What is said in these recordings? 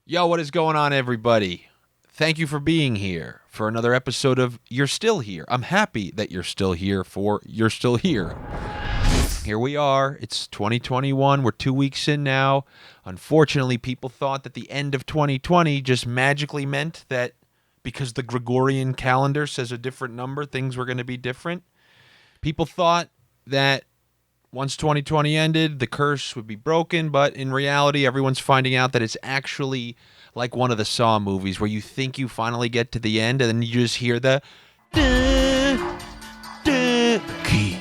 Yo, what is going on, everybody? Thank you for being here for another episode of You're Still Here. I'm happy that you're still here for You're Still Here. Here we are. It's 2021. We're 2 weeks in now. Unfortunately, people thought that the end of 2020 just magically meant that because the Gregorian calendar says a different number, things were going to be different. People thought that once 2020 ended, the curse would be broken, but in reality, everyone's finding out that it's actually like one of the Saw movies where you think you finally get to the end and then you just hear the duh, duh, key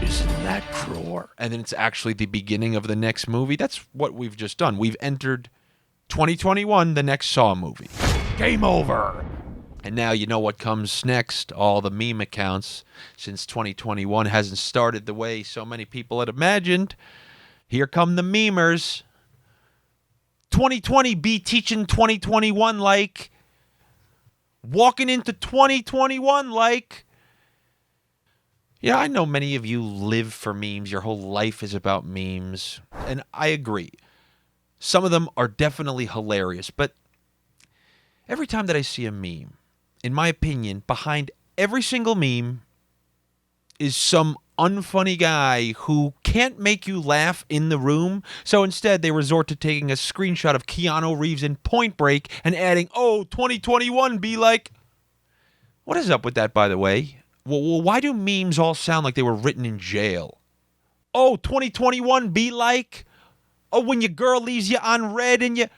is in that drawer. And then it's actually the beginning of the next movie. That's what we've just done. We've entered 2021, the next Saw movie. Game over. And now you know what comes next. All the meme accounts, since 2021 hasn't started the way so many people had imagined. Here come the memers. 2020 be teaching 2021 like. Walking into 2021 like. Yeah, I know many of you live for memes. Your whole life is about memes. And I agree. Some of them are definitely hilarious. But every time that I see a meme, in my opinion, behind every single meme is some unfunny guy who can't make you laugh in the room. So instead, they resort to taking a screenshot of Keanu Reeves in Point Break and adding, 2021 be like. What is up with that, by the way? Well, why do memes all sound like they were written in jail? 2021 be like. When your girl leaves you on red and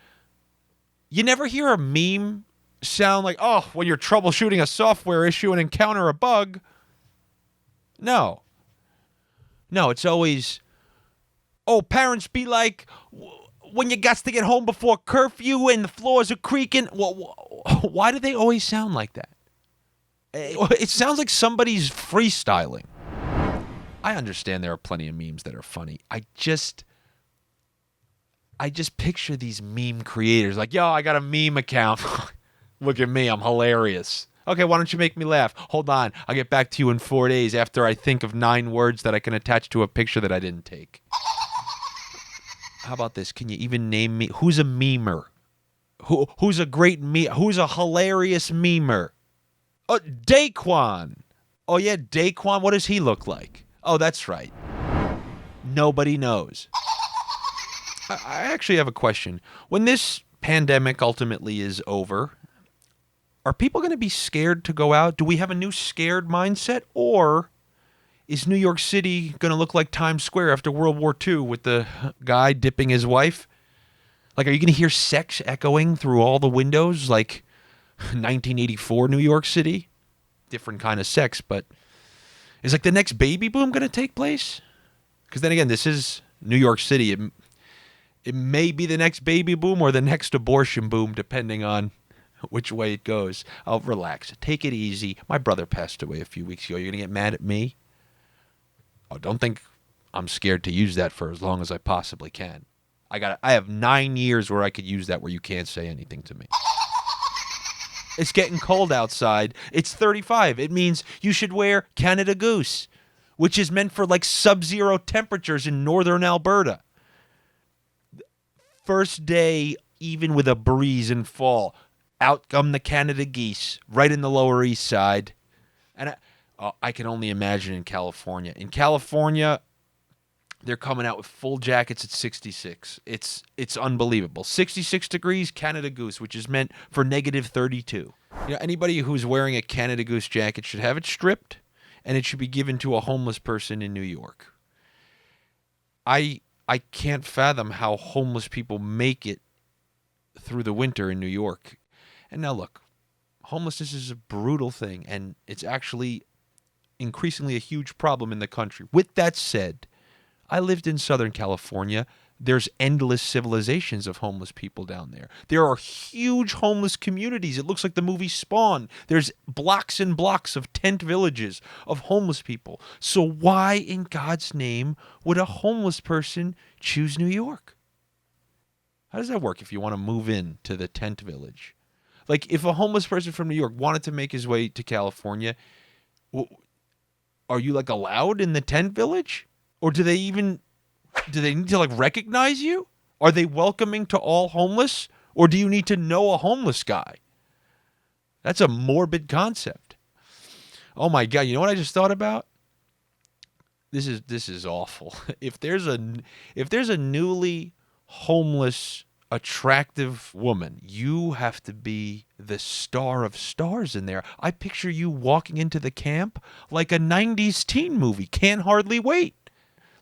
you never hear a meme sound like, when you're troubleshooting a software issue and encounter a bug. No, it's always, parents be like, when you got to get home before curfew and the floors are creaking. Why do they always sound like that? It sounds like somebody's freestyling. I understand there are plenty of memes that are funny. I just picture these meme creators like, I got a meme account. Look at me, I'm hilarious. Okay, why don't you make me laugh? Hold on, I'll get back to you in 4 days after I think of 9 words that I can attach to a picture that I didn't take. How about this? Can you even name me? Who's a memer? Who's a great meme? Who's a hilarious memer? Daquan. Oh yeah, Daquan, what does he look like? Oh, that's right. Nobody knows. I actually have a question. When this pandemic ultimately is over, are people going to be scared to go out? Do we have a new scared mindset? Or is New York City going to look like Times Square after World War II with the guy dipping his wife? Like, are you going to hear sex echoing through all the windows like 1984 New York City? Different kind of sex, but is like the next baby boom going to take place? Because then again, this is New York City. It may be the next baby boom or the next abortion boom, depending on which way it goes. I'll relax. Take it easy. My brother passed away a few weeks ago. You're going to get mad at me? Don't think I'm scared to use that for as long as I possibly can. I have 9 years where I could use that where you can't say anything to me. It's getting cold outside. It's 35. It means you should wear Canada Goose, which is meant for like sub-zero temperatures in northern Alberta. First day, even with a breeze in fall, out come the Canada geese, right in the Lower East Side. And I can only imagine in California. In California, they're coming out with full jackets at 66. It's unbelievable. 66 degrees, Canada Goose, which is meant for negative 32. Anybody who's wearing a Canada Goose jacket should have it stripped, and it should be given to a homeless person in New York. I can't fathom how homeless people make it through the winter in New York. And now look, homelessness is a brutal thing, and it's actually increasingly a huge problem in the country. With that said, I lived in Southern California. There's endless civilizations of homeless people down there. There are huge homeless communities. It looks like the movie Spawn. There's blocks and blocks of tent villages of homeless people. So why in God's name would a homeless person choose New York? How does that work if you want to move in to the tent village? Like, if a homeless person from New York wanted to make his way to California, are you, like, allowed in the tent village? Or do they need to, like, recognize you? Are they welcoming to all homeless? Or do you need to know a homeless guy? That's a morbid concept. Oh my God, you know what I just thought about? This is awful. If there's a newly homeless attractive woman, you have to be the star of stars in there. I picture you walking into the camp like a 90s teen movie. Can't hardly wait.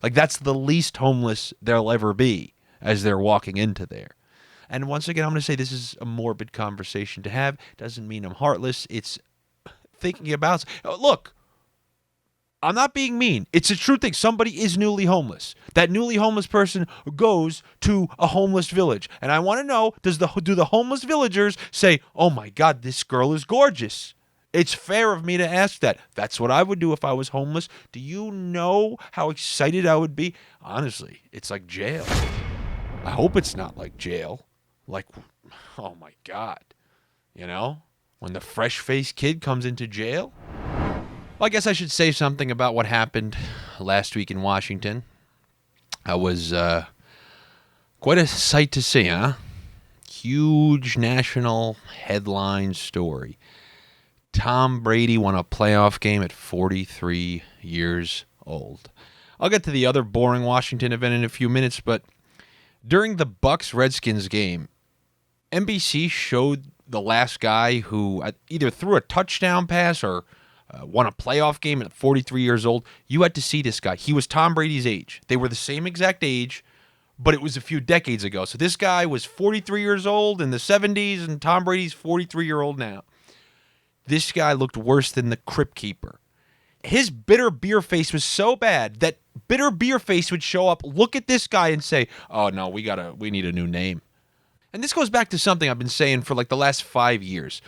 Like that's the least homeless they'll ever be as they're walking into there. And once again, I'm going to say this is a morbid conversation to have. Doesn't mean I'm heartless. It's thinking about, look, I'm not being mean. It's a true thing. Somebody is newly homeless. That newly homeless person goes to a homeless village. And I want to know, do the homeless villagers say, oh my God, this girl is gorgeous? It's fair of me to ask that. That's what I would do if I was homeless. Do you know how excited I would be? Honestly, it's like jail. I hope it's not like jail. Like, oh my God. You know, when the fresh-faced kid comes into jail? Well, I guess I should say something about what happened last week in Washington. I was quite a sight to see, huh? Huge national headline story. Tom Brady won a playoff game at 43 years old. I'll get to the other boring Washington event in a few minutes, but during the Bucs-Redskins game, NBC showed the last guy who either threw a touchdown pass or won a playoff game at 43 years old. You had to see this guy. He was Tom Brady's age. They were the same exact age, but it was a few decades ago. So this guy was 43 years old in the 70s, and Tom Brady's 43-year-old now. This guy looked worse than the Crypt Keeper. His bitter beer face was so bad that bitter beer face would show up, look at this guy, and say, oh, no, we need a new name. And this goes back to something I've been saying for like the last 5 years.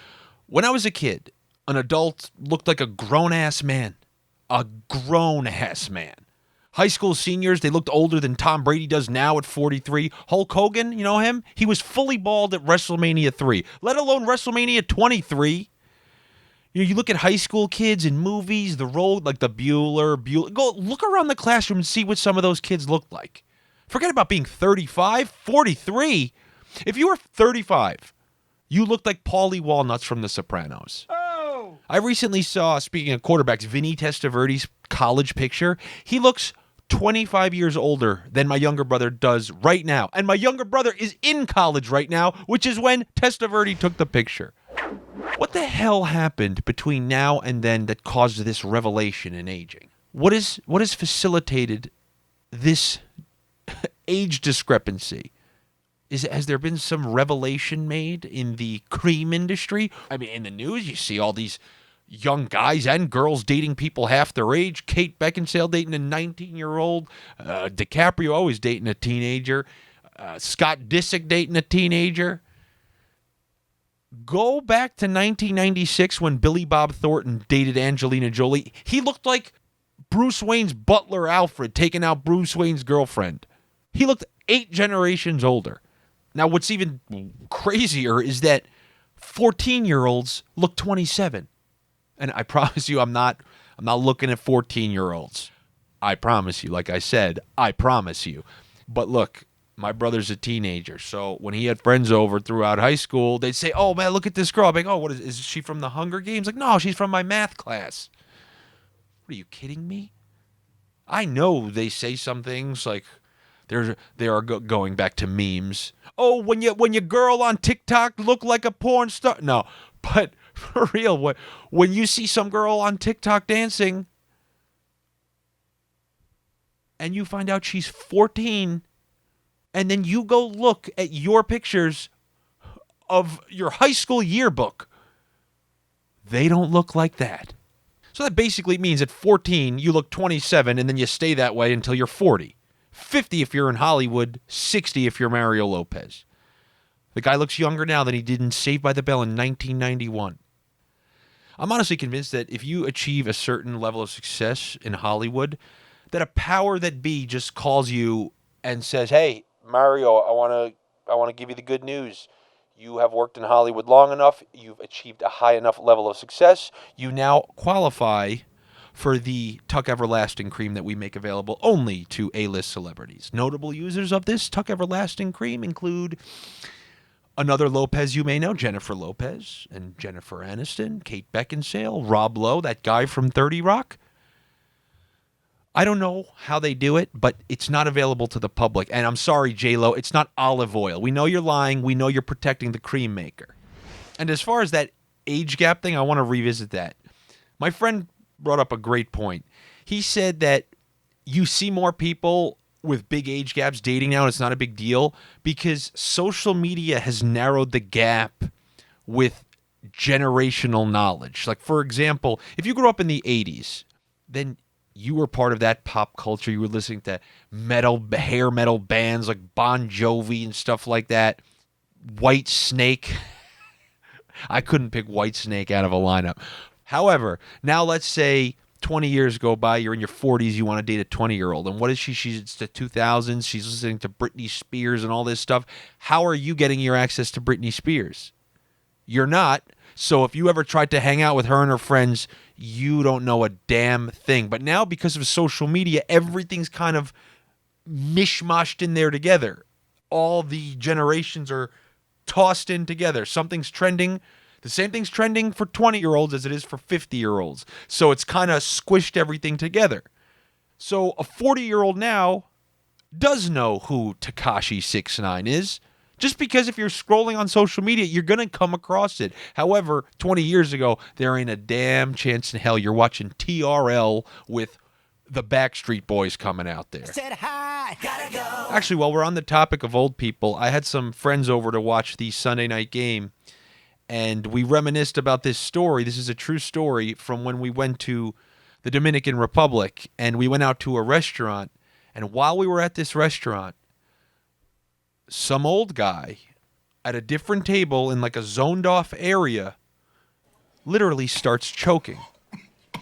When I was a kid, an adult looked like a grown-ass man. A grown-ass man. High school seniors, they looked older than Tom Brady does now at 43. Hulk Hogan, you know him? He was fully bald at WrestleMania 3, let alone WrestleMania 23. You know, you look at high school kids in movies, the road, like the Bueller. Go look around the classroom and see what some of those kids looked like. Forget about being 35, 43. If you were 35, you looked like Paulie Walnuts from The Sopranos. Oh! I recently saw, speaking of quarterbacks, Vinny Testaverde's college picture. He looks 25 years older than my younger brother does right now. And my younger brother is in college right now, which is when Testaverde took the picture. What the hell happened between now and then that caused this revelation in aging? What has facilitated this age discrepancy? Has there been some revelation made in the cream industry? I mean, in the news, you see all these young guys and girls dating people half their age. Kate Beckinsale dating a 19-year-old. DiCaprio always dating a teenager. Scott Disick dating a teenager. Go back to 1996 when Billy Bob Thornton dated Angelina Jolie. He looked like Bruce Wayne's butler Alfred taking out Bruce Wayne's girlfriend. He looked 8 generations older. Now, what's even crazier is that 14-year-olds look 27. And I promise you, I'm not looking at 14-year-olds. I promise you, like I said, I promise you. But look, my brother's a teenager, so when he had friends over throughout high school, they'd say, oh, man, look at this girl. I'm like, oh, what is she from the Hunger Games? Like, no, she's from my math class. What are you kidding me? I know they say some things like, they are going back to memes. Oh, when your girl on TikTok look like a porn star. No, but for real, when you see some girl on TikTok dancing and you find out she's 14, and then you go look at your pictures of your high school yearbook, they don't look like that. So that basically means at 14, you look 27, and then you stay that way until you're 40. 50 if you're in Hollywood, 60 if you're Mario Lopez. The guy looks younger now than he did in Saved by the Bell in 1991. I'm honestly convinced that if you achieve a certain level of success in Hollywood, that a power that be just calls you and says, hey, Mario, I want to give you the good news. You have worked in Hollywood long enough. You've achieved a high enough level of success. You now qualify for the Tuck Everlasting cream that we make available only to A-list celebrities. Notable users of this Tuck Everlasting cream include Another Lopez you may know, Jennifer Lopez and Jennifer Aniston, Kate Beckinsale, Rob Lowe, that guy from 30 Rock. I don't know how they do it, but it's not available to the public. And I'm sorry, J-Lo, it's not olive oil. We know you're lying. We know you're protecting the cream maker. And as far as that age gap thing, I want to revisit that. My friend brought up a great point. He said that you see more people with big age gaps dating now, and it's not a big deal because social media has narrowed the gap with generational knowledge. Like, for example, if you grew up in the 80s, then you were part of that pop culture. You were listening to hair metal bands like Bon Jovi and stuff like that. White Snake. I couldn't pick White Snake out of a lineup. However, now let's say 20 years go by, you're in your 40s, you want to date a 20-year-old. And what is she? She's the 2000s. She's listening to Britney Spears and all this stuff. How are you getting your access to Britney Spears? You're not. So if you ever tried to hang out with her and her friends, you don't know a damn thing. But now because of social media, everything's kind of mishmashed in there together. All the generations are tossed in together. Something's trending. The same thing's trending for 20-year-olds as it is for 50-year-olds. So it's kind of squished everything together. So a 40-year-old now does know who Tekashi 6ix9ine is. Just because if you're scrolling on social media, you're going to come across it. However, 20 years ago, there ain't a damn chance in hell you're watching TRL with the Backstreet Boys coming out there. Said hi, gotta go. Actually, while we're on the topic of old people, I had some friends over to watch the Sunday night game, and we reminisced about this story. This is a true story from when we went to the Dominican Republic, and we went out to a restaurant, and while we were at this restaurant, some old guy at a different table in like a zoned off area literally starts choking.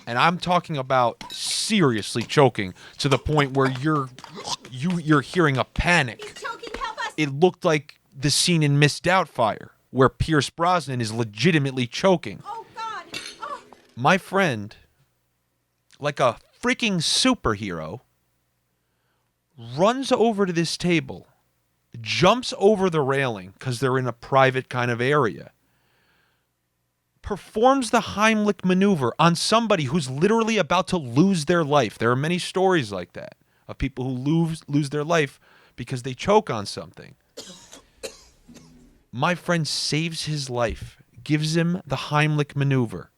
And I'm talking about seriously choking to the point where you're hearing a panic. He's choking, help us! It looked like the scene in Miss Doubtfire where Pierce Brosnan is legitimately choking. Oh, God! Oh. My friend, like a freaking superhero, runs over to this table, jumps over the railing because they're in a private kind of area, performs the Heimlich maneuver on somebody who's literally about to lose their life. There are many stories like that of people who lose their life because they choke on something. My friend saves his life, gives him the Heimlich maneuver.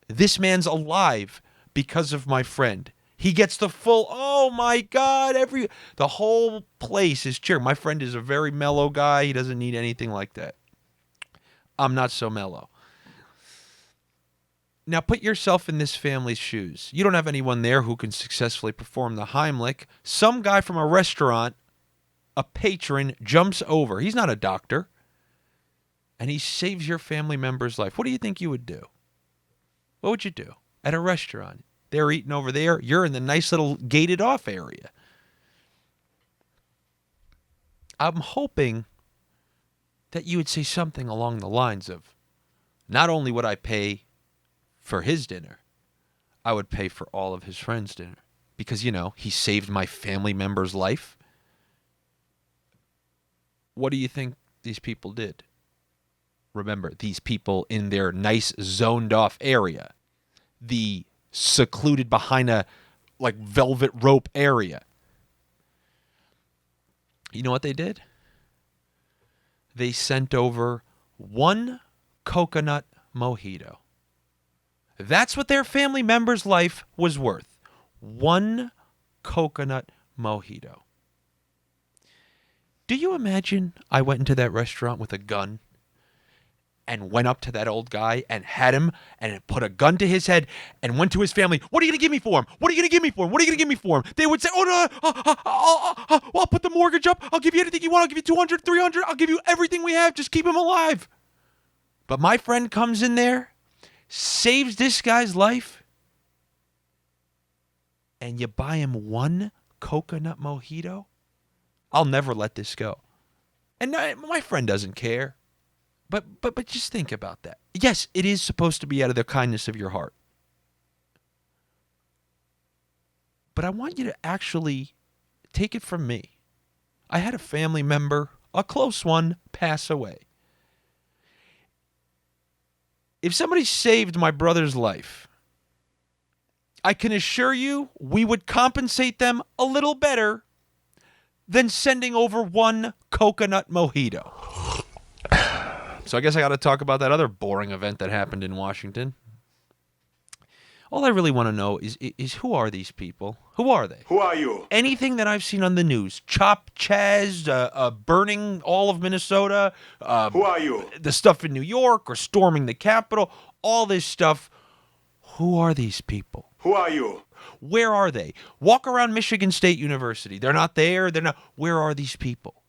This man's alive because of my friend. He gets the full, oh my God, the whole place is cheering. My friend is a very mellow guy. He doesn't need anything like that. I'm not so mellow. Now put yourself in this family's shoes. You don't have anyone there who can successfully perform the Heimlich. Some guy from a restaurant, a patron, jumps over. He's not a doctor. And he saves your family member's life. What do you think you would do? What would you do at a restaurant? They're eating over there. You're in the nice little gated off area. I'm hoping that you would say something along the lines of, not only would I pay for his dinner, I would pay for all of his friends' dinner. Because, he saved my family member's life. What do you think these people did? Remember, these people in their nice zoned off area, the secluded behind a velvet rope area. You know what they did? They sent over one coconut mojito. That's what their family member's life was worth. One coconut mojito. Do you imagine I went into that restaurant with a gun and went up to that old guy and had him and put a gun to his head and went to his family? What are you going to give me for him? What are you going to give me for him? What are you going to give me for him? They would say, oh, no, I'll put the mortgage up. I'll give you anything you want. I'll give you 200, 300. I'll give you everything we have. Just keep him alive. But my friend comes in there, saves this guy's life, and you buy him one coconut mojito? I'll never let this go. And my friend doesn't care. But just think about that. Yes, it is supposed to be out of the kindness of your heart. But I want you to actually take it from me. I had a family member, a close one, pass away. If somebody saved my brother's life, I can assure you we would compensate them a little better than sending over one coconut mojito. So I guess I got to talk about that other boring event that happened in Washington. All I really want to know is who are these people? Who are they? Who are you? Anything that I've seen on the news, Chop Chaz, burning all of Minnesota, Who are you? the stuff in New York or storming the Capitol, all this stuff. Who are these people? Who are you? Where are they? Walk around Michigan State University. They're not there. They're not. Where are these people?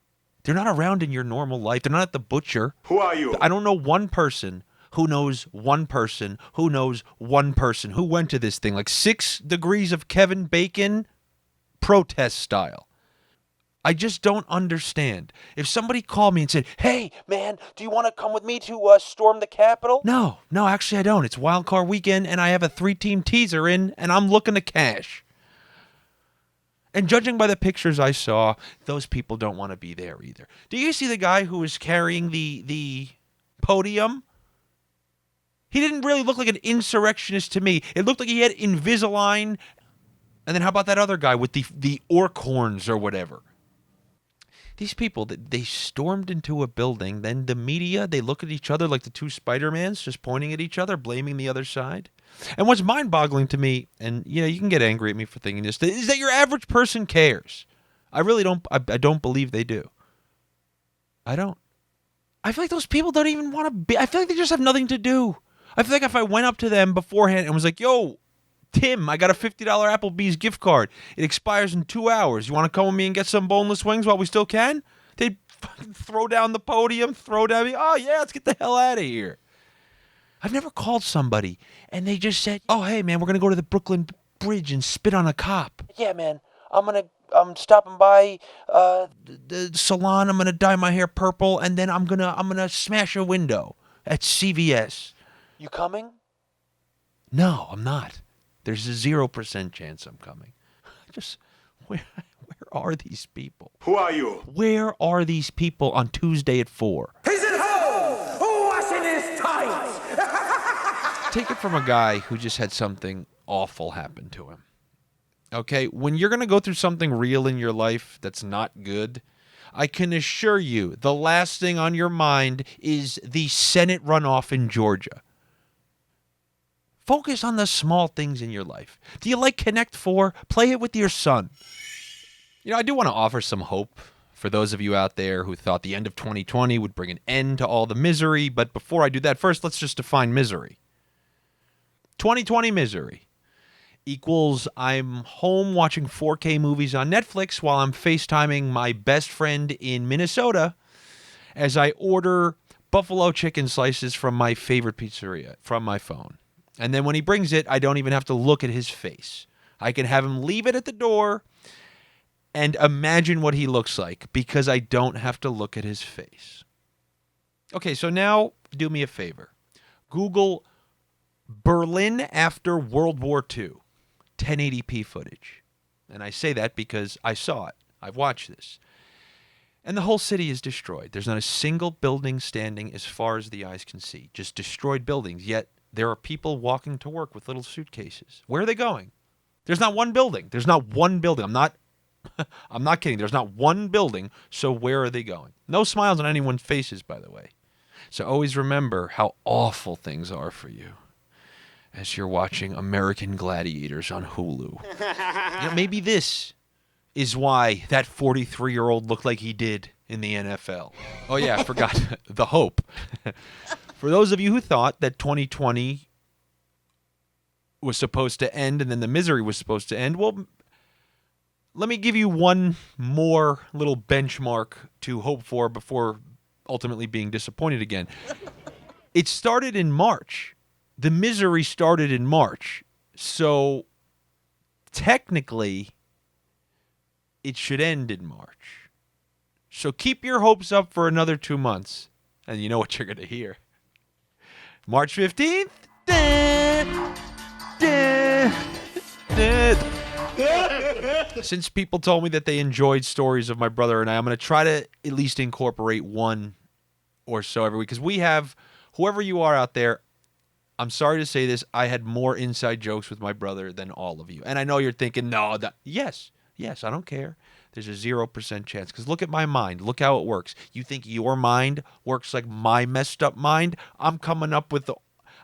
They're not around in your normal life. They're not at the butcher. Who are you? I don't know one person who knows one person who knows one person who went to this thing, like 6 degrees of Kevin Bacon protest style. I just don't understand. If somebody called me and said, hey, man, do you want to come with me to storm the Capitol? No, actually I don't. It's wild card weekend and I have a 3-team teaser in and I'm looking to cash. And judging by the pictures I saw, those people don't want to be there either. Do you see the guy who was carrying the podium? He didn't really look like an insurrectionist to me. It looked like he had Invisalign. And then how about that other guy with the orc horns or whatever? These people, they stormed into a building. Then the media, they look at each other like the 2 Spider-Mans, just pointing at each other, blaming the other side. And what's mind-boggling to me, and you can get angry at me for thinking this, is that your average person cares. I really don't. I don't believe they do. I don't. I feel like those people don't even want to be. I feel like they just have nothing to do. I feel like if I went up to them beforehand and was like, yo, Tim, I got a $50 Applebee's gift card. It expires in 2 hours. You want to come with me and get some boneless wings while we still can? They'd fucking throw down the podium, throw down me. Oh, yeah, let's get the hell out of here. I've never called somebody and they just said, oh, hey, man, we're going to go to the Brooklyn Bridge and spit on a cop. Yeah, man, I'm stopping by the salon. I'm going to dye my hair purple and then I'm going to smash a window at CVS. You coming? No, I'm not. There's a 0% chance I'm coming. Just, where are these people? Who are you? Where are these people on Tuesday at 4? He's at home, washing his tights. Take it from a guy who just had something awful happen to him. Okay, when you're going to go through something real in your life that's not good, I can assure you the last thing on your mind is the Senate runoff in Georgia. Focus on the small things in your life. Do you like Connect 4? Play it with your son. I do want to offer some hope for those of you out there who thought the end of 2020 would bring an end to all the misery. But before I do that, first, let's just define misery. 2020 misery equals I'm home watching 4K movies on Netflix while I'm FaceTiming my best friend in Minnesota as I order buffalo chicken slices from my favorite pizzeria from my phone. And then when he brings it, I don't even have to look at his face. I can have him leave it at the door and imagine what he looks like because I don't have to look at his face. Okay, so now do me a favor. Google Berlin after World War II, 1080p footage. And I say that because I saw it. I've watched this. And the whole city is destroyed. There's not a single building standing as far as the eyes can see. Just destroyed buildings, yet there are people walking to work with little suitcases. Where are they going? There's not one building. There's not one building. I'm not kidding. There's not one building. So where are they going? No smiles on anyone's faces, by the way. So always remember how awful things are for you as you're watching American Gladiators on Hulu. Maybe this is why that 43-year-old looked like he did in the NFL. Oh, yeah, I forgot the hope. For those of you who thought that 2020 was supposed to end and then the misery was supposed to end, well, let me give you one more little benchmark to hope for before ultimately being disappointed again. It started in March. The misery started in March. So technically, it should end in March. So keep your hopes up for another 2 months. And you know what you're going to hear. March 15th. Since people told me that they enjoyed stories of my brother and I'm going to try to at least incorporate one or so every week. Because we have, whoever you are out there, I'm sorry to say this. I had more inside jokes with my brother than all of you. And I know you're thinking, no, yes, I don't care. There's a 0% chance. Because look at my mind. Look how it works. You think your mind works like my messed up mind? I'm coming up with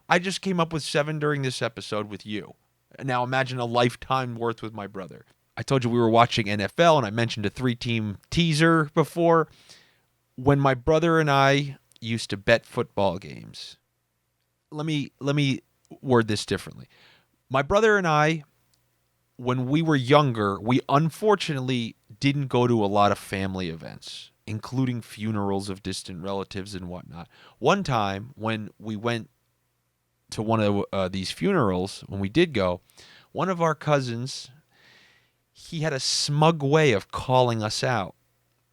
I just came up with 7 during this episode with you. Now imagine a lifetime worth with my brother. I told you we were watching NFL, and I mentioned a 3-team teaser before. When my brother and I used to bet football games, let me word this differently. My brother and I, when we were younger, we unfortunately didn't go to a lot of family events, including funerals of distant relatives and whatnot. One time when we went to one of these funerals, when we did go, one of our cousins, he had a smug way of calling us out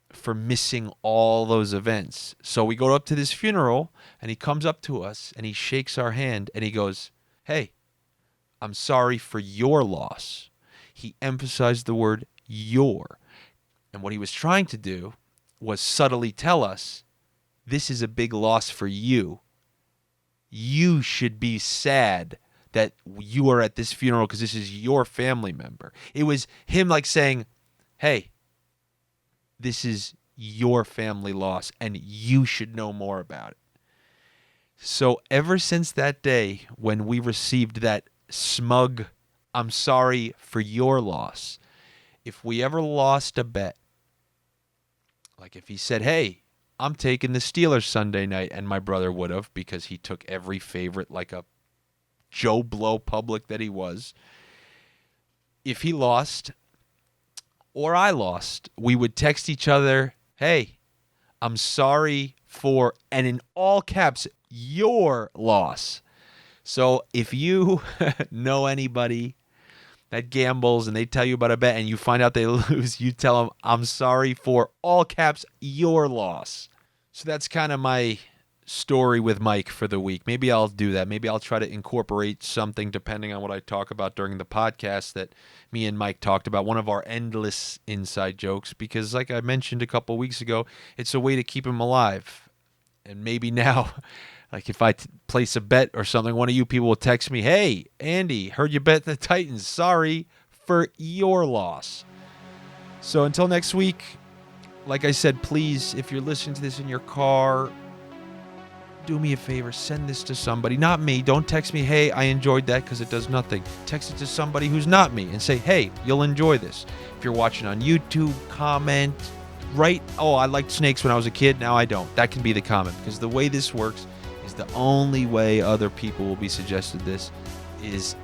for missing all those events. So we go up to this funeral, and he comes up to us, and he shakes our hand, and he goes, "Hey, I'm sorry for your loss." He emphasized the word your. And what he was trying to do was subtly tell us, this is a big loss for you. You should be sad that you are at this funeral because this is your family member. It was him like saying, hey, this is your family loss and you should know more about it. So ever since that day when we received that smug, I'm sorry for your loss, if we ever lost a bet, like if he said, hey, I'm taking the Steelers Sunday night, and my brother would have because he took every favorite like a Joe Blow public that he was. If he lost or I lost, we would text each other, hey, I'm sorry for, and in all caps, your loss. So if you know anybody that gambles and they tell you about a bet and you find out they lose, you tell them, I'm sorry for, all caps, your loss. So that's kind of my story with Mike for the week. Maybe I'll do that. Maybe I'll try to incorporate something depending on what I talk about during the podcast that me and Mike talked about, one of our endless inside jokes, because like I mentioned a couple weeks ago, it's a way to keep him alive. And maybe now, like if I place a bet or something, one of you people will text me, hey, Andy, heard you bet the Titans. Sorry for your loss. So until next week, like I said, please, if you're listening to this in your car, do me a favor, send this to somebody. Not me. Don't text me, hey, I enjoyed that, because it does nothing. Text it to somebody who's not me and say, hey, you'll enjoy this. If you're watching on YouTube, comment, write, oh, I liked snakes when I was a kid, now I don't. That can be the comment, because the way this works is the only way other people will be suggested this is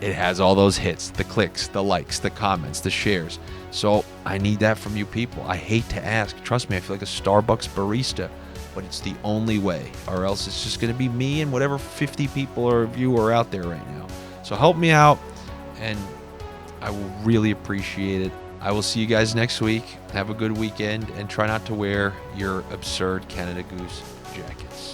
it has all those hits, the clicks, the likes, the comments, the shares. So I need that from you people. I hate to ask. Trust me, I feel like a Starbucks barista, but it's the only way, or else it's just going to be me and whatever 50 people or you are out there right now. So help me out, and I will really appreciate it. I will see you guys next week. Have a good weekend, and try not to wear your absurd Canada Goose jackets.